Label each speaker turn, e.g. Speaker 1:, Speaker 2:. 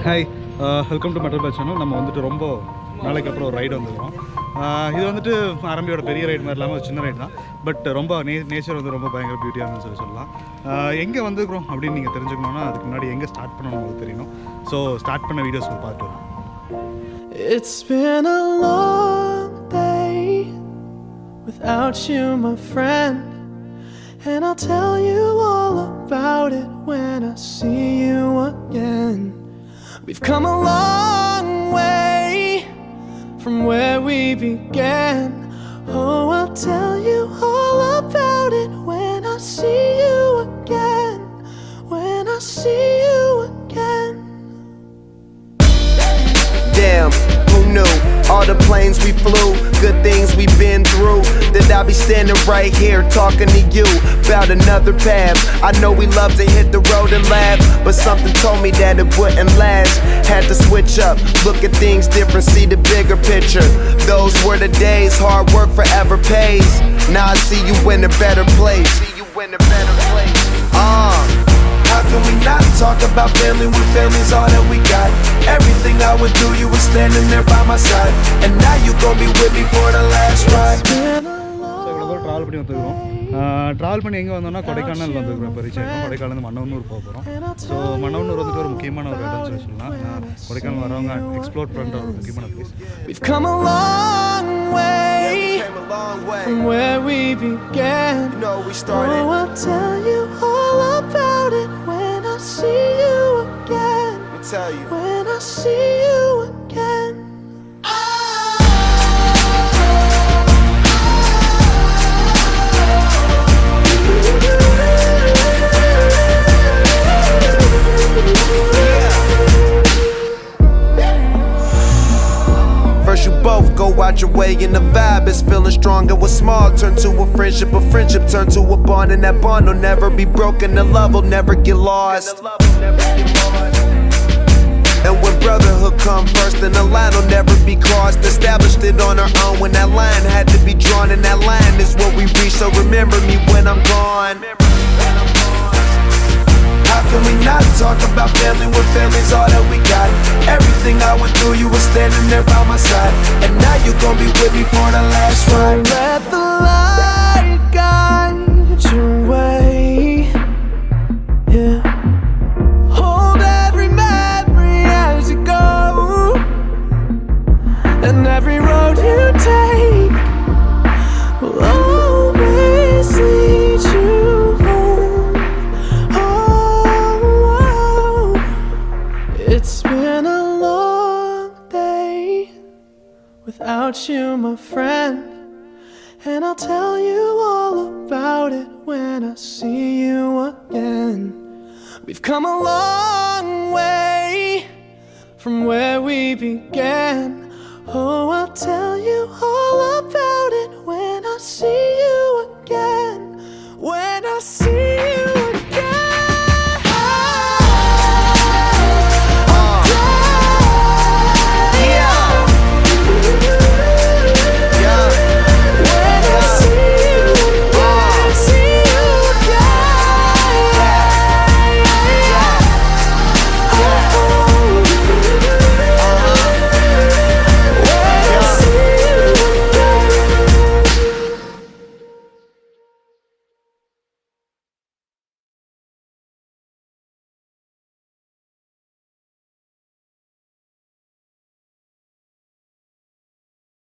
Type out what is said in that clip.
Speaker 1: Hi, welcome to metal by channel. நம்ம வந்துட்டு ரொம்ப நாளைக்கு அப்புறம் ஒரு ரைடு வந்துருக்கோம். இது வந்துட்டு ஆரம்பியோட பெரிய ரைடு மாதிரி இல்லாமல் ஒரு சின்ன ரைடு தான். பட் ரொம்ப நேச்சர் வந்து ரொம்ப பயங்கர பியூட்டியாக இருந்துன்னு சொல்லலாம். எங்கே வந்துருக்குறோம் அப்படின்னு நீங்கள் தெரிஞ்சுக்கணுன்னா அதுக்கு முன்னாடி எங்கே ஸ்டார்ட் பண்ணணும் உங்களுக்கு தெரியணும். ஸோ ஸ்டார்ட் பண்ண வீடியோஸ் பார்த்து வரும்.
Speaker 2: It's been a long day without you, my friend, and I'll tell you all about it when I see you again. We've come a long way from where we began. Oh, I'll tell you all about it when I see you again. When I see you again.
Speaker 3: Damn, who knew? All the planes we flew, good things we've been through, that I'll be standing right here talking to you about another path. I know we love to hit the road and laugh, but something told me that it wouldn't last. Had to switch up, look at things different, see the bigger picture. Those were the days, hard work forever pays. Now I see you in a better place. How can we not talk about family when family's all that we got? Everything I would do, you were standing there by my side, and now you gon' be with me for the last ride.
Speaker 1: So இவ்வளோ தூரம் travel பண்ணி வந்துருக்கோம். Travel பண்ணி எங்கே வந்தோம்னா கொடைக்கானல் வந்துருக்கோம். இப்போ reach ஆகிருக்கோம். Kodaikanal Mannavanur போக போகிறோம். ஸோ மன்னவனூர் வந்துட்டு ஒரு முக்கியமான ஒரு இடம்னு சொல்லலாம். கொடைக்கானல் வரவங்க எக்ஸ்ப்ளோர் பண்ணுற ஒரு முக்கியமான place.
Speaker 2: We've come a long way from where we began.
Speaker 3: You know we started.
Speaker 2: Oh, I'll tell you all about it when I see you again.
Speaker 3: Let me tell you.
Speaker 2: When I see you again.
Speaker 3: First you both go out your way and the vibe is feeling strong. And what's small turn to a friendship turn to a bond, and that bond will never be broken, the love will never get lost. And when brotherhood come first, then the line will never be crossed. Established it on our own when that line had to be drawn, and that line is what we reach, so remember me when I'm gone. How can we not talk about family when family's all that we got? Everything I went through, you were standing there by my side, and now you gon' be with me for the last ride.
Speaker 2: Let the light guide your way. Yeah. Hold every memory as you go, and every road you take will always lead you home. Oh, it's been a long day without you, my friend, and I'll tell you all about it when I see you again. We've come a long way from where we began. Oh, I'll tell you all about it when I see you